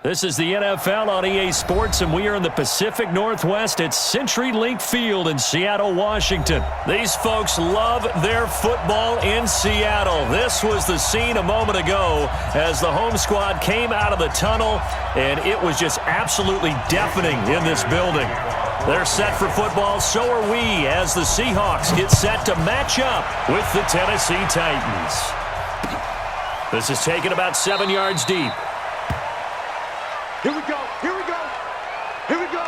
This is the NFL on EA Sports, and we are in the Pacific Northwest at CenturyLink Field in Seattle, Washington. These folks love their football in Seattle. This was the scene a moment ago as the home squad came out of the tunnel, and it was just absolutely deafening in this building. They're set for football, so are we, as the Seahawks get set to match up with the Tennessee Titans. This is taken about 7 yards deep. Here we go, here we go, here we go.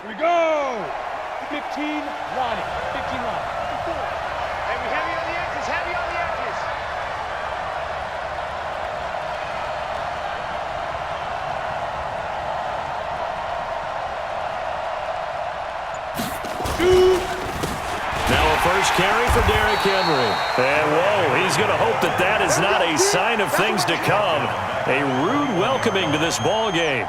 Here we go. 15 line, 15 line. Heavy on the edges, heavy on the edges. Now a first carry for Derrick Henry. And whoa, he's going to hope that that is not a sign of things to come. A rude welcoming to this ball game.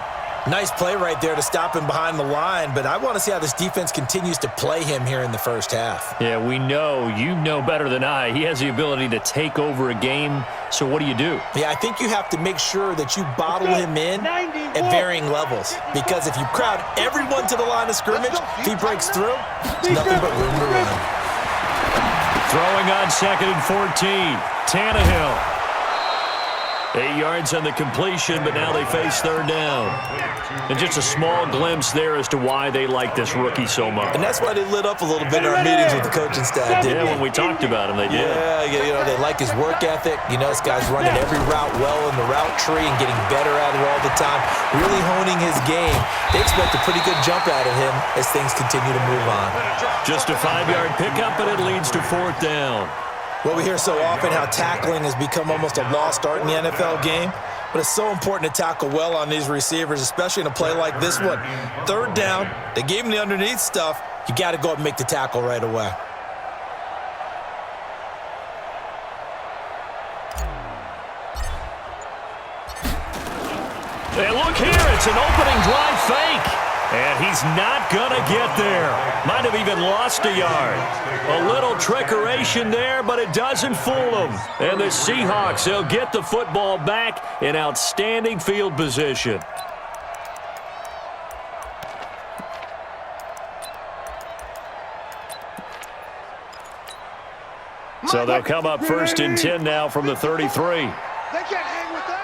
Nice play right there to stop him behind the line, but I want to see how this defense continues to play him here in the first half. Yeah, we know. You know better than I. He has the ability to take over a game, so what do you do? Yeah, I think you have to make sure that you bottle him in at varying levels, because if you crowd everyone to the line of scrimmage, if he breaks through, it's nothing but room to run. Throwing on 2nd and 14. Tannehill. 8 yards on the completion, but now they face third down. And just a small glimpse there as to why they like this rookie so much. And that's why they lit up a little bit in our meetings with the coaching staff, didn't when we talked about him, they did. Yeah, you know, they like his work ethic. You know, this guy's running every route well in the route tree and getting better at it all the time, really honing his game. They expect a pretty good jump out of him as things continue to move on. Just a 5-yard pickup, and it leads to fourth down. Well, we hear so often how tackling has become almost a lost art in the NFL game, but it's so important to tackle well on these receivers, especially in a play like this one. Third down, they gave him the underneath stuff. You got to go up and make the tackle right away. And look here, it's an opening drive fake. And he's not going to get there. Might have even lost a yard. A little trickeration there, but it doesn't fool them. And the Seahawks, they'll get the football back in outstanding field position. So they'll come up 1st and 10 now from the 33. They can't hang with us.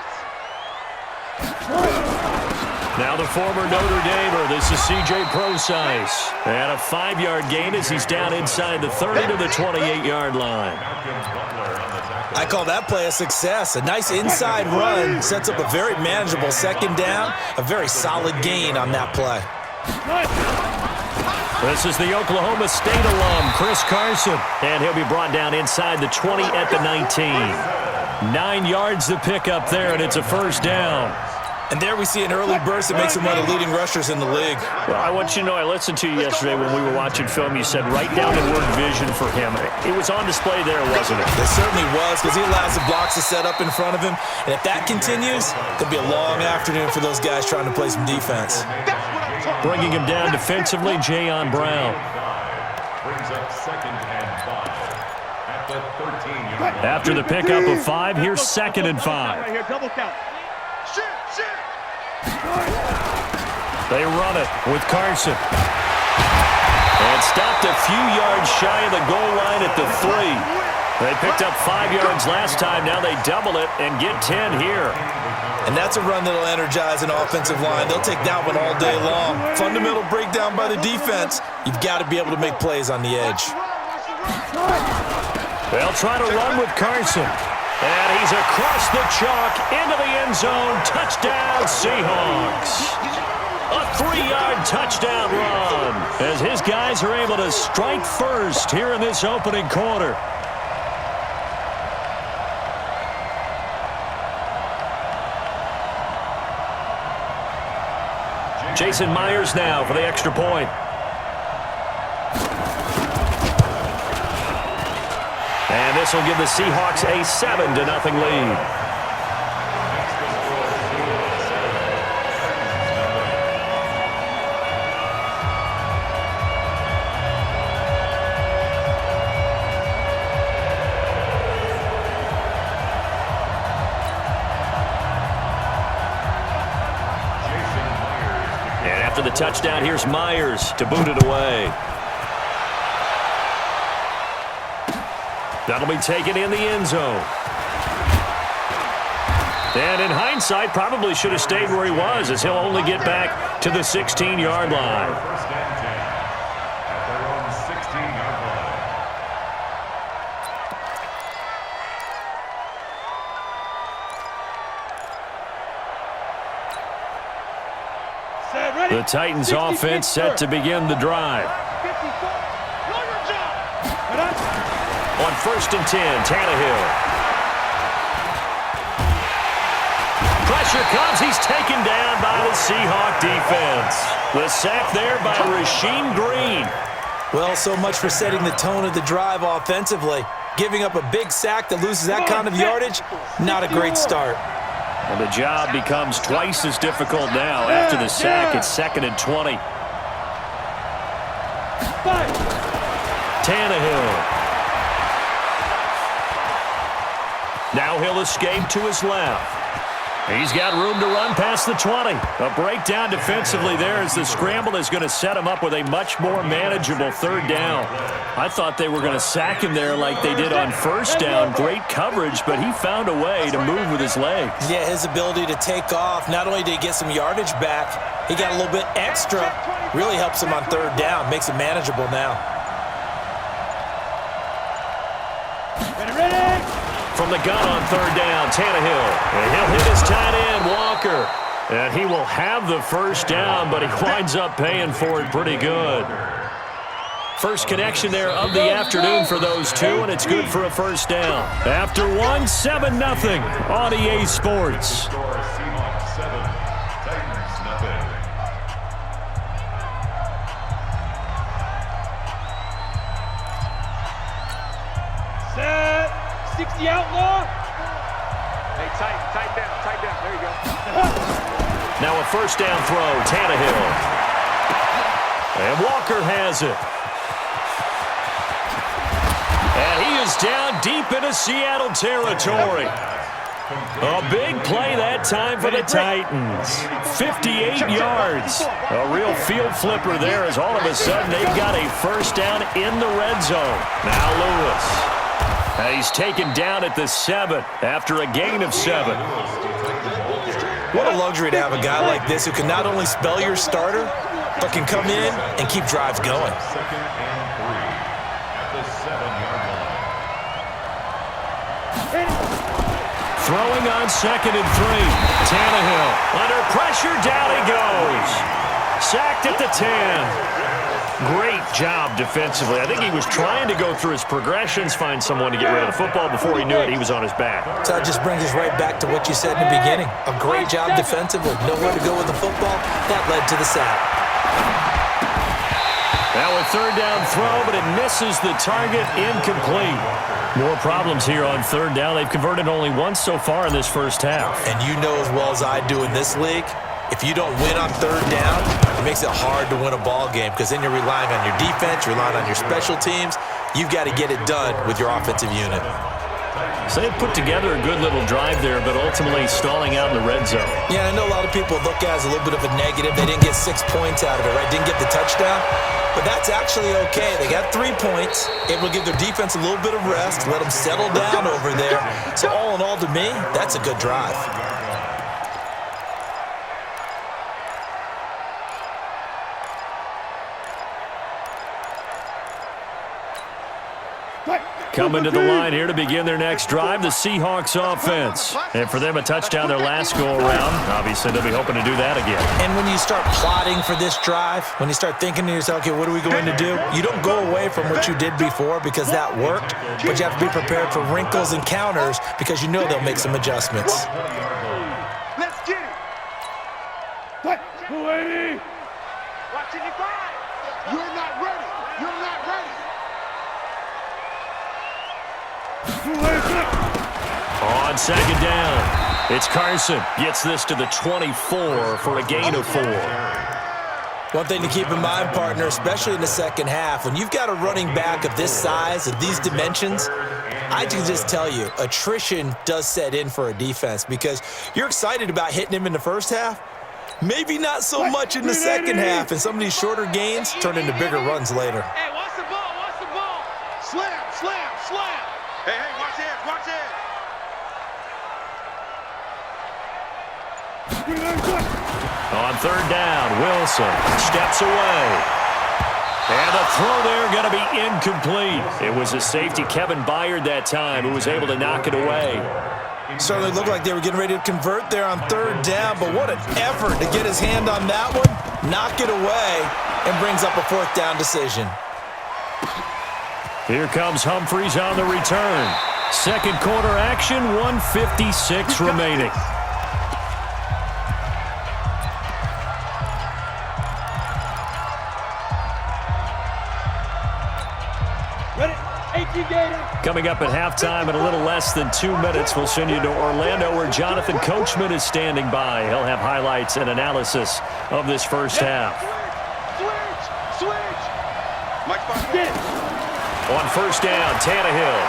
Now the former Notre Damer, this is CJ Procise. And a 5-yard gain as he's down inside the 30 to the 28-yard line. I call that play a success. A nice inside run sets up a very manageable second down. A very solid gain on that play. This is the Oklahoma State alum, Chris Carson. And he'll be brought down inside the 20 at the 19. 9 yards to pick up there, and it's a first down. And there we see an early burst that makes him one of the leading rushers in the league. Well, I want you to know, I listened to you yesterday when we were watching film. You said right down the word vision for him. It was on display there, wasn't it? It certainly was, because he allows the blocks to set up in front of him. And if that continues, it could be a long afternoon for those guys trying to play some defense. Bringing him down defensively, Jayon Brown. Brings up 2nd and 5 at the 13-yard line. After the pickup of 5, here's 2nd and 5. Right here, double count. They run it with Carson. And stopped a few yards shy of the goal line at the 3. They picked up 5 yards last time. Now they double it and get 10 here. And that's a run that'll energize an offensive line. They'll take that one all day long. Fundamental breakdown by the defense. You've got to be able to make plays on the edge. They'll try to run with Carson. And he's across the chalk into the end zone. Touchdown, Seahawks. A 3-yard touchdown run as his guys are able to strike first here in this opening quarter. Jason Myers now for the extra point. And this will give the Seahawks a 7-0 lead. After the touchdown, here's Myers to boot it away. That'll be taken in the end zone. And in hindsight, probably should have stayed where he was, as he'll only get back to the 16-yard line. First and 10 at their own 16-yard line. Set, ready. The Titans offense set to begin the drive. 54. Know your job. On 1st and 10, Tannehill. Pressure comes. He's taken down by the Seahawks defense. The sack there by Rasheem Green. Well, so much for setting the tone of the drive offensively. Giving up a big sack that loses that kind of yardage, not a great start. And the job becomes twice as difficult now. After the sack, it's 2nd and 20. Tannehill. Now he'll escape to his left. He's got room to run past the 20. A breakdown defensively there as the scramble is going to set him up with a much more manageable 3rd down. I thought they were going to sack him there like they did on 1st down. Great coverage, but he found a way to move with his legs. Yeah, his ability to take off, not only did he get some yardage back, he got a little bit extra. Really helps him on 3rd down, makes it manageable now. Ready. From the gun on 3rd down, Tannehill. And he'll hit his tight end, Walker. And he will have the 1st down, but he winds up paying for it pretty good. First connection there of the afternoon for those two, and it's good for a 1st down. After one, 7-0 on EA Sports. Score Seahawks 7, Titans nothing. Set. 60 outlaw. Hey, tighten down. There you go. Now a 1st down throw, Tannehill. And Walker has it. And he is down deep into Seattle territory. A big play that time for the Titans. 58 yards. A real field flipper there as all of a sudden they've got a 1st down in the red zone. Now Lewis. He's taken down at the 7 after a gain of 7. What a luxury to have a guy like this who can not only spell your starter, but can come in and keep drives going. 2nd and 3 at the 7-yard line. Throwing on 2nd and 3. Tannehill under pressure, down he goes. Sacked at the 10. Great job defensively. I think he was trying to go through his progressions, find someone to get rid of the football. Before he knew it, he was on his back. So that just brings us right back to what you said in the beginning. A great job defensively. Nowhere to go with the football. That led to the sack. Now a 3rd down throw, but it misses the target, incomplete. More problems here on 3rd down. They've converted only once so far in this 1st half. And you know as well as I do in this league, if you don't win on 3rd down, it makes it hard to win a ball game because then you're relying on your defense, you're relying on your special teams. You've got to get it done with your offensive unit. So they put together a good little drive there, but ultimately stalling out in the red zone. Yeah, I know a lot of people look at it as a little bit of a negative. They didn't get 6 points out of it, right? Didn't get the touchdown. But that's actually okay. They got 3 points, able to give their defense a little bit of rest, let them settle down over there. So all in all, to me, that's a good drive. Coming to the line here to begin their next drive, the Seahawks offense. And for them, a touchdown their last go-around. Obviously, they'll be hoping to do that again. And when you start plotting for this drive, when you start thinking to yourself, okay, what are we going to do? You don't go away from what you did before because that worked, but you have to be prepared for wrinkles and counters because you know they'll make some adjustments. Let's get it. What? 280. Watching you five. You're not ready. You're not ready. On 2nd down, it's Carson. Gets this to the 24 for a gain of 4. One thing to keep in mind, partner, especially in the second half, when you've got a running back of this size, of these dimensions, I can just tell you, attrition does set in for a defense because you're excited about hitting him in the first half, Maybe not so much in the second half, and some of these shorter gains turn into bigger runs later. Hey, watch the ball, watch the ball. Slam, slam, slam. Hey, watch it, watch it. On third down, Wilson steps away. And the throw there going to be incomplete. It was a safety, Kevin Byard, that time, who was able to knock it away. Certainly looked like they were getting ready to convert there on third down, but what an effort to get his hand on that one, knock it away, and brings up a fourth down decision. Here comes Humphries on the return. Second quarter action, 1:56 remaining. Coming up at halftime in a little less than 2 minutes, we'll send you to Orlando where Jonathan Coachman is standing by. He'll have highlights and analysis of this first half. Switch. On first down, Tannehill.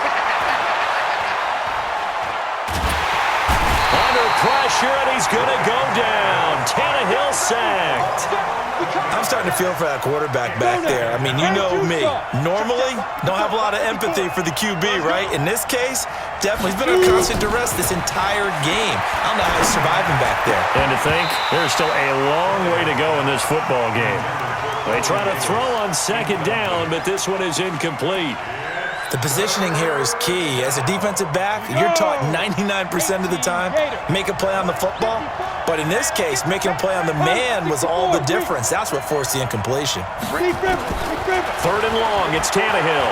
Under pressure, and he's going to go down. Tannehill sacked. I'm starting to feel for that quarterback back there. I mean, you know me. Normally, don't have a lot of empathy for the QB, right? In this case, definitely. He's been under constant duress this entire game. I don't know how he's surviving back there. And to think, there's still a long way to go in this football game. They try to throw on second down, but this one is incomplete. The positioning here is key. As a defensive back, you're taught 99% of the time, make a play on the football. But in this case, making a play on the man was all the difference. That's what forced the incompletion. Third and long, it's Tannehill.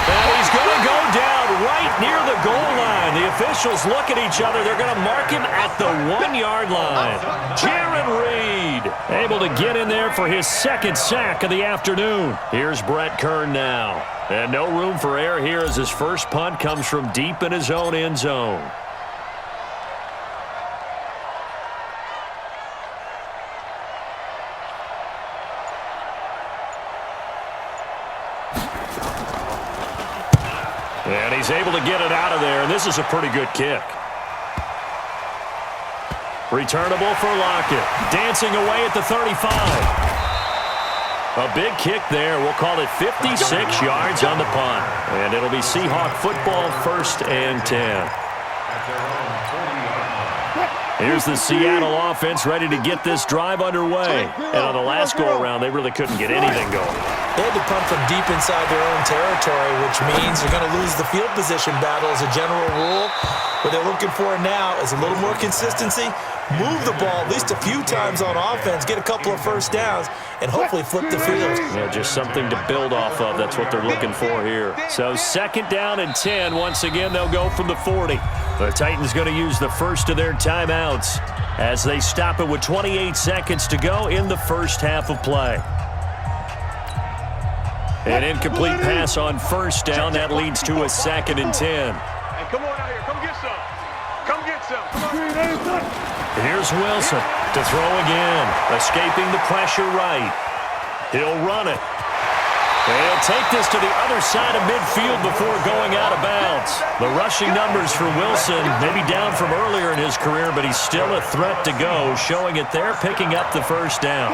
And he's going to go down right near the goal line. The officials look at each other. They're going to mark him at the 1-yard line. Jaron Reed able to get in there for his second sack of the afternoon. Here's Brett Kern now. And no room for error here as his first punt comes from deep in his own end zone. And he's able to get it out of there, and this is a pretty good kick. Returnable for Lockett. Dancing away at the 35. A big kick there. We'll call it 56 yards on the punt. And it'll be Seahawk football, 1st and 10. Here's the Seattle offense ready to get this drive underway. And on the last go-around, they really couldn't get anything going. They had to punt from deep inside their own territory, which means they're going to lose the field position battle as a general rule. What they're looking for now is a little more consistency, move the ball at least a few times on offense, get a couple of first downs, and hopefully flip the field. Yeah, just something to build off of. That's what they're looking for here. So 2nd down and 10. Once again, they'll go from the 40. The Titans going to use the first of their timeouts as they stop it with 28 seconds to go in the first half of play. An incomplete pass on first down. That leads to a 2nd and 10. Hey, come on out here. Come get some. Come get some. Here's Wilson to throw again. Escaping the pressure right. He'll run it. And he'll take this to the other side of midfield before going out of bounds. The rushing numbers for Wilson maybe down from earlier in his career, but he's still a threat to go, showing it there, picking up the first down.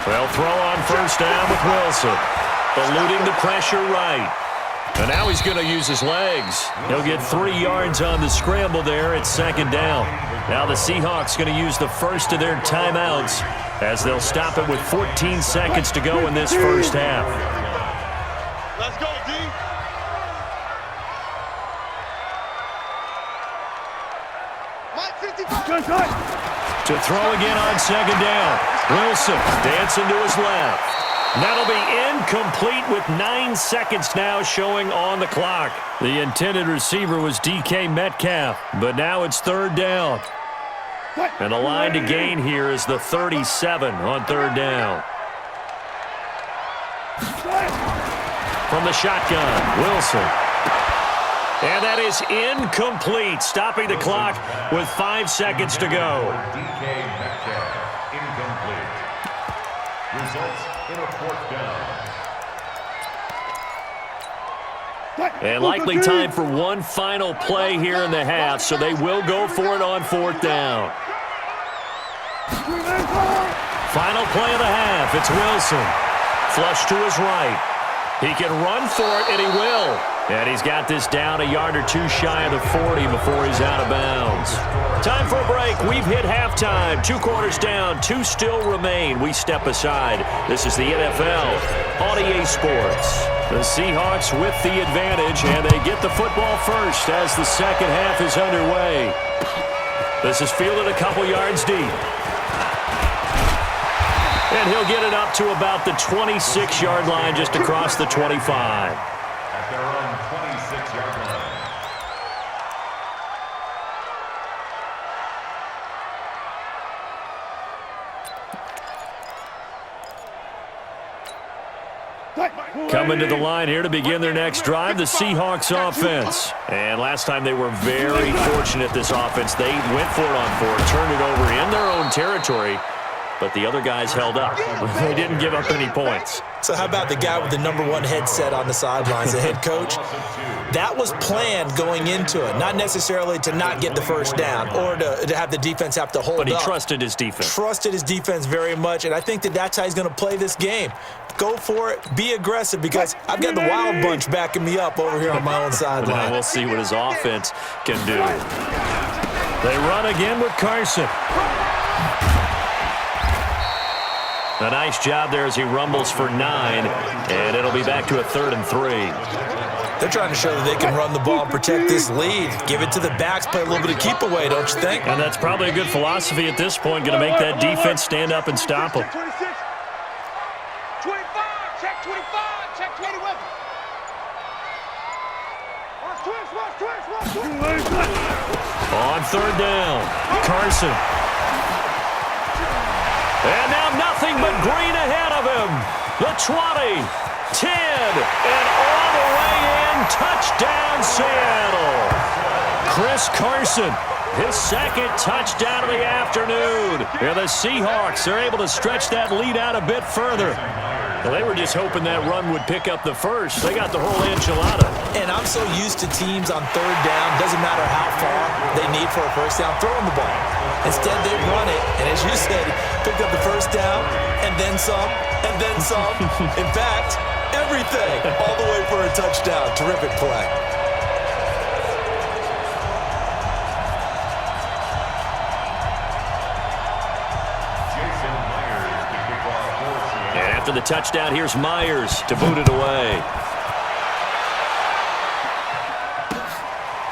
They'll throw on first down with Wilson. Eluding the pressure right. And now he's going to use his legs. He'll get 3 yards on the scramble there at 2nd down. Now the Seahawks going to use the first of their timeouts as they'll stop it with 14 seconds to go in this first half. Let's go, D. Mike 55. To throw again on 2nd down. Wilson dancing to his left. That'll be incomplete with 9 seconds now showing on the clock. The intended receiver was DK Metcalf, but now it's 3rd down. And the line to gain here is the 37 on 3rd down. From the shotgun, Wilson. And that is incomplete, stopping the clock with 5 seconds to go. DK Metcalf, incomplete. Results in a 4th down. And likely time for one final play here in the half, so they will go for it on 4th down. Final play of the half. It's Wilson. Flush to his right. He can run for it, and he will. And he's got this down a yard or two shy of the 40 before he's out of bounds. Time for a break. We've hit halftime. 2 quarters down. 2 still remain. We step aside. This is the NFL on EA Sports. The Seahawks with the advantage, and they get the football first as the second half is underway. This is fielded a couple yards deep. And he'll get it up to about the 26-yard line, just across the 25. At their own 26-yard line. Coming to the line here to begin their next drive, the Seahawks offense. And last time they were very fortunate, this offense. They went for it on 4, turned it over in their own territory, but the other guys held up. They didn't give up any points. So how about the guy with the #1 headset on the sidelines, the head coach? That was planned going into it, not necessarily to not get the first down or to have the defense have to hold up. But he trusted his defense. Trusted his defense very much, and I think that's how he's going to play this game. Go for it. Be aggressive, because I've got the wild bunch backing me up over here on my own sideline. We'll see what his offense can do. They run again with Carson. A nice job there as he rumbles for 9, and it'll be back to a 3rd and 3. They're trying to show that they can run the ball and protect this lead. Give it to the backs, play a little bit of keep away, don't you think? And that's probably a good philosophy at this point, going to make that defense stand up and stop them. 26, 25, check 25, check 20 with him. Watch twist. On 3rd down, Carson. And now nothing but green ahead of him. The 20, 10, and all the way in. Touchdown, Seattle. Chris Carson, his 2nd touchdown of the afternoon. And the Seahawks are able to stretch that lead out a bit further. Well, they were just hoping that run would pick up the first. They got the whole enchilada. And I'm so used to teams on 3rd down, doesn't matter how far they need for a first down, throwing the ball. Instead, they run it, and as you said, picked up the first down, and then some, and then some. In fact, everything, all the way for a touchdown. Terrific play. And after the touchdown, here's Myers to boot it away.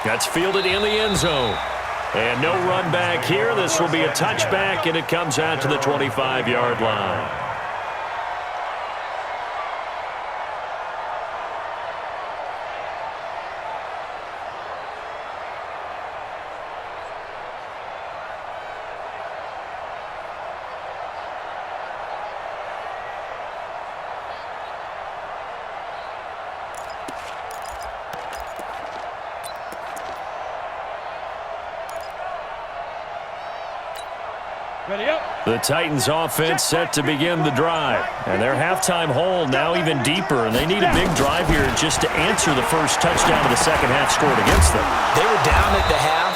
That's fielded in the end zone. And no run back here. This will be a touchback, and it comes out to the 25-yard line. Ready up. The Titans offense set to begin the drive. And their halftime hole now even deeper, and they need a big drive here just to answer the first touchdown of the second half scored against them. They were down at the half.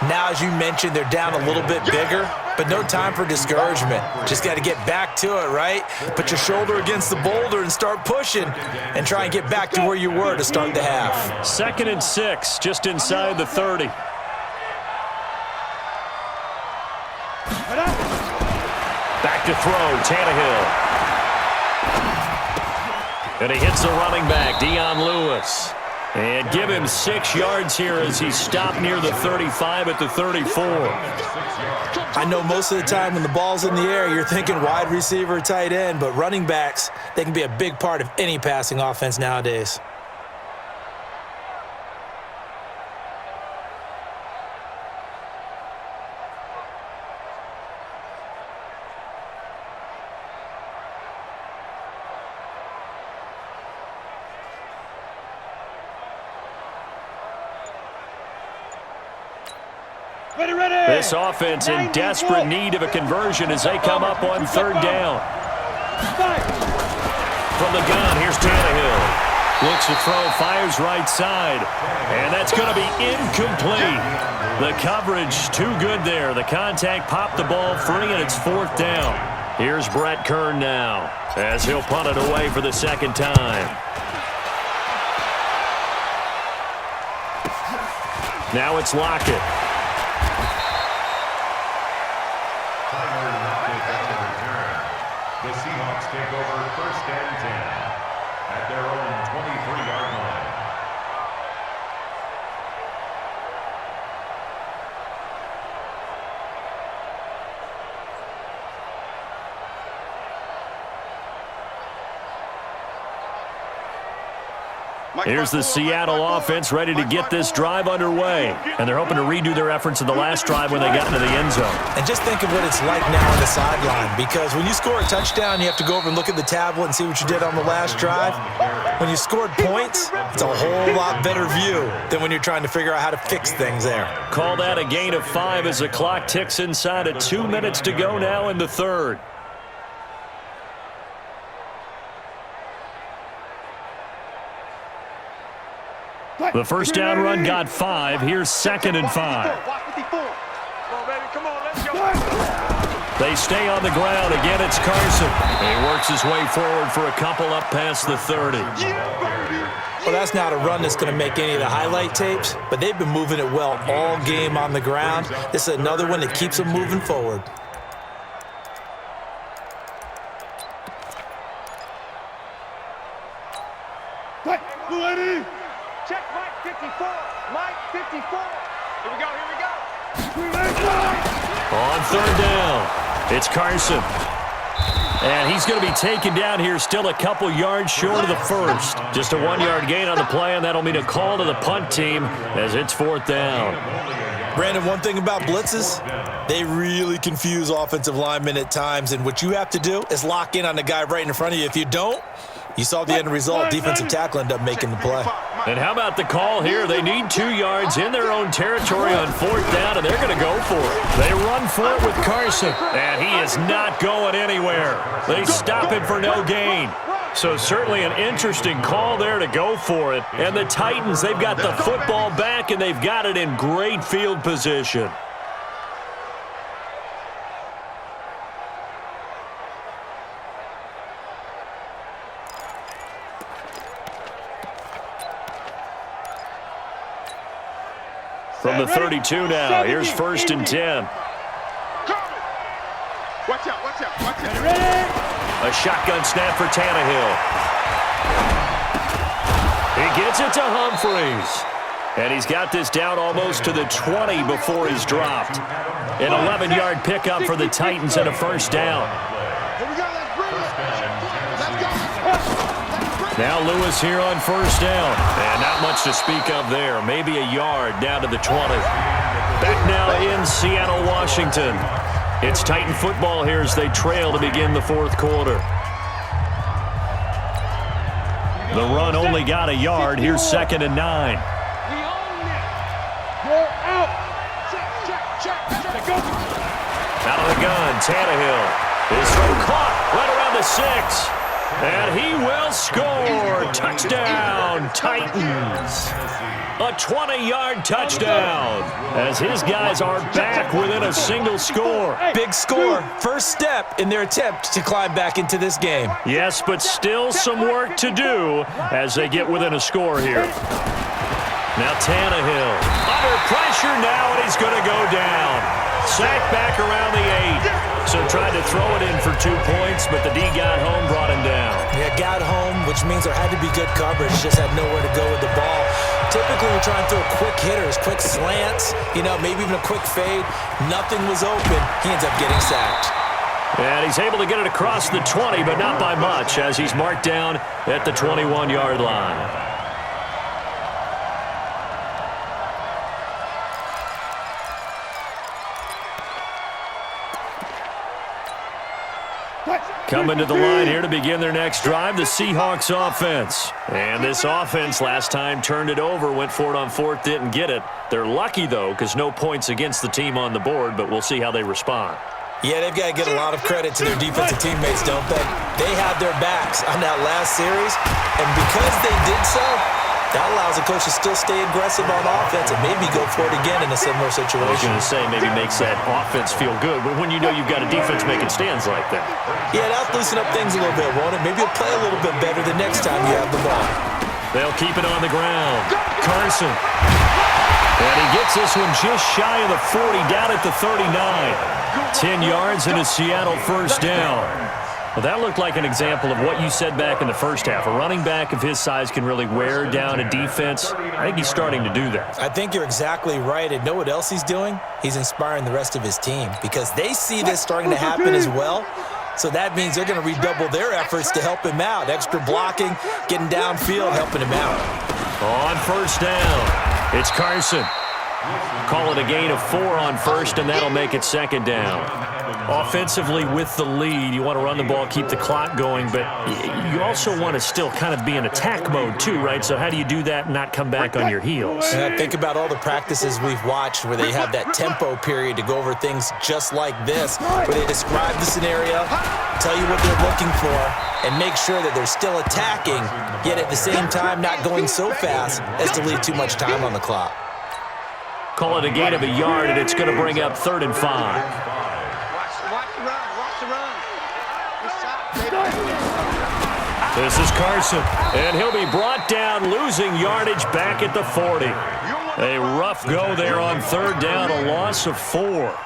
Now, as you mentioned, they're down a little bit bigger, but no time for discouragement. Just got to get back to it, right? Put your shoulder against the boulder and start pushing and try and get back to where you were to start the half. 2nd and 6, just inside the 30. Back to throw, Tannehill. And he hits the running back, Dion Lewis. And give him 6 yards here as he stopped near the 35 at the 34. I know most of the time when the ball's in the air, you're thinking wide receiver, tight end, but running backs, they can be a big part of any passing offense nowadays. This offense in desperate need of a conversion as they come up on 3rd down. From the gun, here's Tannehill. Looks to throw, fires right side. And that's going to be incomplete. The coverage too good there. The contact popped the ball free, and it's 4th down. Here's Brett Kern now as he'll punt it away for the 2nd time. Now it's Lockett. The Seahawks take over 1st and 10 at their own 23-yard line. Here's the Seattle offense ready to get this drive underway. And they're hoping to redo their efforts in the last drive when they got into the end zone. And just think of what it's like now on the sideline, because when you score a touchdown, you have to go over and look at the tablet and see what you did on the last drive. When you scored points, it's a whole lot better view than when you're trying to figure out how to fix things there. Call that a gain of 5 as the clock ticks inside of 2 minutes to go now in the 3rd. The first down run got 5. Here's 2nd and 5. They stay on the ground. Again, it's Carson. He works his way forward for a couple up past the 30. Well, that's not a run that's going to make any of the highlight tapes, but they've been moving it well all game on the ground. This is another one that keeps them moving forward. Check Mike 54. Mike 54. Here we go. On 3rd down, it's Carson. And he's going to be taken down here still a couple yards short of the 1st. Just a 1-yard gain on the play, and that'll mean a call to the punt team as it's 4th down. Brandon, one thing about blitzes, they really confuse offensive linemen at times, and what you have to do is lock in on the guy right in front of you. If you don't, you saw the end result. Defensive tackle ended up making the play. And how about the call here? They need 2 yards in their own territory on 4th down, and they're going to go for it. They run for it with Carson, and he is not going anywhere. They stop him for no gain. So certainly an interesting call there to go for it. And the Titans, they've got the football back, and they've got it in great field position. From the 32 now, here's 1st and 10. Watch out. A shotgun snap for Tannehill. He gets it to Humphreys. And he's got this down almost to the 20 before he's dropped. An 11-yard pickup for the Titans and a 1st down. Here we go. Let's bring it. Now Lewis here on 1st down. And not much to speak of there. Maybe a yard down to the 20. Back now in Seattle, Washington. It's Titan football here as they trail to begin the 4th quarter. The run only got a yard. Here's 2nd and 9. Out of the gun, Tannehill. His throw caught right around the 6. And he will score. Touchdown, Titans. A 20-yard touchdown as his guys are back within a single score. Big score. First step in their attempt to climb back into this game. Yes, but still some work to do as they get within a score here. Now Tannehill under pressure now, and he's going to go down. Sacked back around the 8. So tried to throw it in for 2 points, but the D got home, brought him down. Yeah, got home, which means there had to be good coverage. Just had nowhere to go with the ball. Typically, we're trying to throw quick hitters, quick slants, maybe even a quick fade. Nothing was open. He ends up getting sacked. And he's able to get it across the 20, but not by much, as he's marked down at the 21-yard line. Coming to the line here to begin their next drive, the Seahawks offense. And this offense last time turned it over, went for it on 4th, didn't get it. They're lucky, though, because no points against the team on the board, but we'll see how they respond. Yeah, they've got to get a lot of credit to their defensive teammates, don't they? They had their backs on that last series, and because they did so, that allows the coach to still stay aggressive on offense and maybe go for it again in a similar situation. I was going to say maybe makes that offense feel good, but when you know you've got a defense making stands like that. Yeah, that'll loosen up things a little bit, won't it? Maybe you'll play a little bit better the next time you have the ball. They'll keep it on the ground. Carson. And he gets this one just shy of the 40, down at the 39. 10 yards and a Seattle first down. Well, that looked like an example of what you said back in the first half. A running back of his size can really wear down a defense. I think he's starting to do that. I think you're exactly right. And know what else he's doing? He's inspiring the rest of his team because they see this starting to happen as well. So that means they're going to redouble their efforts to help him out. Extra blocking, getting downfield, helping him out. On first down, it's Carson. Call it a gain of 4 on first, and that'll make it second down. Offensively with the lead, you want to run the ball, keep the clock going, but you also want to still kind of be in attack mode too, right? So how do you do that and not come back on your heels? Think about all the practices we've watched where they have that tempo period to go over things just like this, where they describe the scenario, tell you what they're looking for, and make sure that they're still attacking, yet at the same time not going so fast as to leave too much time on the clock. Call it a gain of a yard, and it's going to bring up 3rd and 5. Watch the run. This is Carson, and he'll be brought down, losing yardage back at the 40. A rough go there on 3rd down, a loss of 4.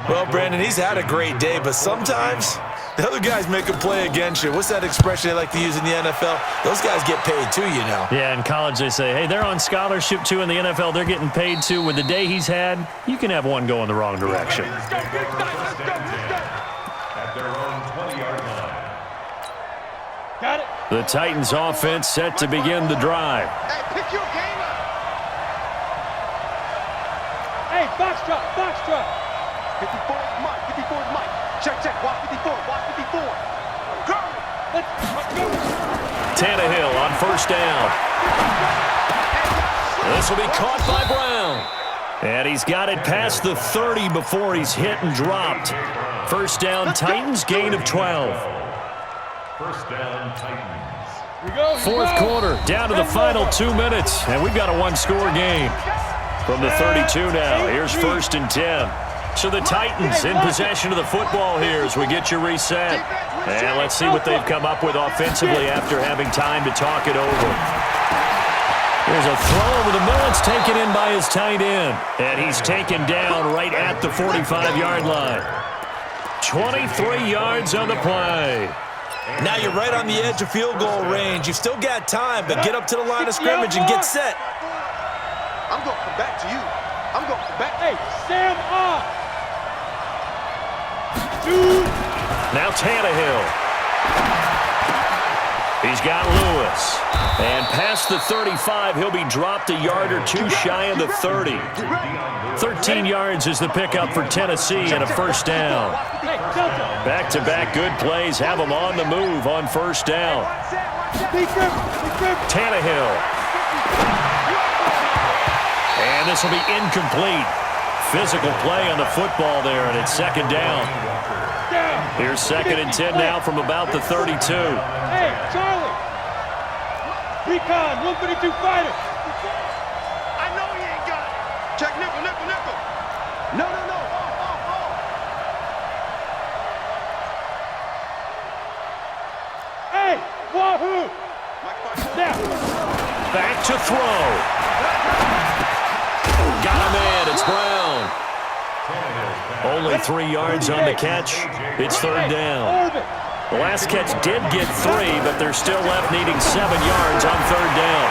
Well, Brandon, he's had a great day, but sometimes the other guys make a play against you. What's that expression they like to use in the NFL? Those guys get paid too, you know. Yeah, in college they say, hey, they're on scholarship too. In the NFL, they're getting paid too. With the day he's had, you can have one go in the wrong direction. At their own 20-yard line. Got it. The Titans offense set to begin the drive. Hey, pick your game up. Hey, box truck. 54 is Mike. Check. Watch 54. Go. Let's go. Tannehill on first down. This will be caught by Brown. And he's got it past the 30 before he's hit and dropped. First down, Titans, gain of 12. First down, Titans. Fourth quarter, down to the final 2 minutes. And we've got a one-score game. From the 32 now, here's 1st and 10. So the Titans in possession of the football here as we get you reset. And let's see what they've come up with offensively after having time to talk it over. There's a throw over the middle. It's taken in by his tight end. And he's taken down right at the 45-yard line. 23 yards on the play. Now you're right on the edge of field goal range. You've still got time, but get up to the line of scrimmage and get set. I'm going to come back to you. Hey, Sam off. Now Tannehill. He's got Lewis. And past the 35, he'll be dropped a yard or two shy of the 30. 13 yards is the pickup for Tennessee and a first down. Back-to-back good plays have them on the move on first down. Tannehill. And this will be incomplete. Physical play on the football there, and it's second down. Here's 2nd and 10 now from about the 32. Hey, Charlie. Recon, 152 fighter. I know he ain't got it. Check nickel. No. Hey, wahoo. Now. Back to throw. Got a man. It's Brown. Only 3 yards on the catch. It's 3rd down. The last catch did get 3, but they're still left needing 7 yards on 3rd down.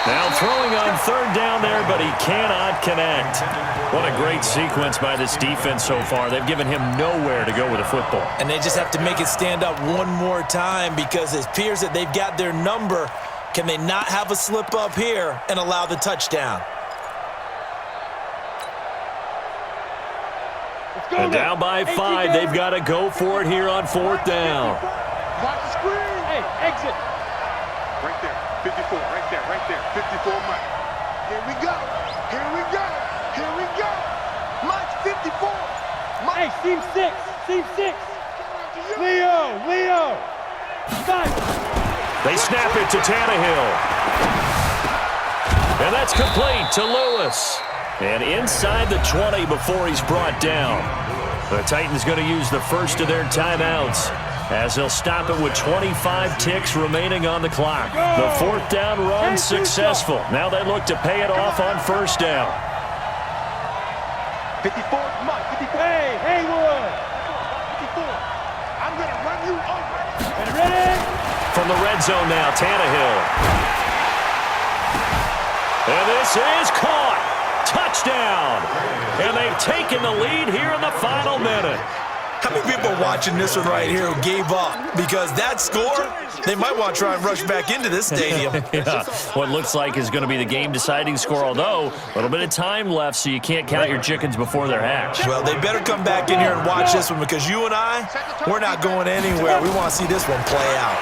Now throwing on 3rd down there, but he cannot connect. What a great sequence by this defense so far. They've given him nowhere to go with the football. And they just have to make it stand up one more time because it appears that they've got their number. Can they not have a slip up here and allow the touchdown? And down by 5, they've got to go for it here on 4th down. Watch the screen. Hey, exit. Right there, 54, right there, 54 Mike. Here we go. Mike's 54. Hey, seam 6. Team 6. Leo. Nice. They snap it to Tannehill. And that's complete to Lewis. And inside the 20 before he's brought down. The Titans going to use the first of their timeouts as they'll stop it with 25 ticks remaining on the clock. The fourth down run successful. Now they look to pay it off on first down. 54, come on, 54. Hey, Haywood. 54. I'm going to run you over. Ready? From the red zone now, Tannehill. And this is caught. Touchdown. And they've taken the lead here in the final minute. How many people watching this one right here who gave up? Because that score, they might want to try and rush back into this stadium. Yeah, what looks like is going to be the game-deciding score, although a little bit of time left, so you can't count your chickens before they're hatched. Well, they better come back in here and watch this one because you and I, we're not going anywhere. We want to see this one play out.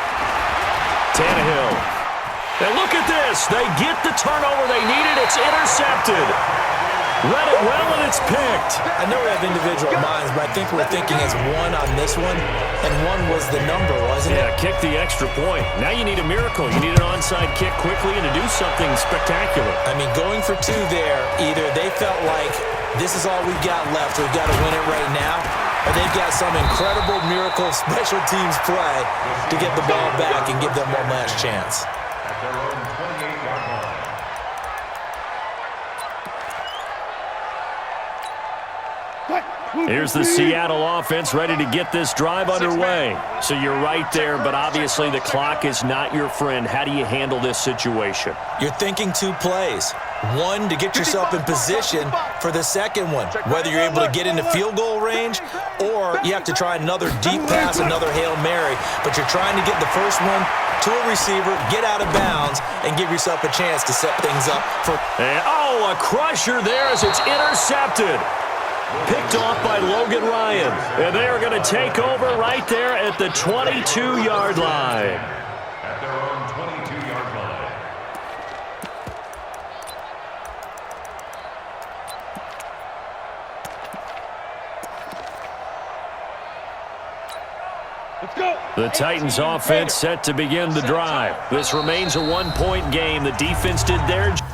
Tannehill. And look at this. They get the turnover they needed. It's intercepted. Read it well, and it's picked. I know we have individual minds, but I think we're thinking as one on this one, and one was the number, wasn't it? Yeah, kick the extra point. Now you need a miracle. You need an onside kick quickly and to do something spectacular. I mean, going for two there, either they felt like this is all we've got left, we've got to win it right now, or they've got some incredible miracle special teams play to get the ball back and give them one last chance. At their own 28-yard line. Here's the Seattle offense ready to get this drive underway. So you're right there, but obviously the clock is not your friend. How do you handle this situation? You're thinking two plays. One, to get yourself in position for the second one, whether you're able to get into field goal range or you have to try another deep pass, another Hail Mary, but you're trying to get the first one to a receiver, get out of bounds, and give yourself a chance to set things up for... And, oh, a crusher there as it's intercepted. Picked off by Logan Ryan. And they are going to take over right there at the 22-yard line. At their own 22-yard line. Let's go. The Titans offense set to begin the drive. This remains a one-point game. The defense did their job.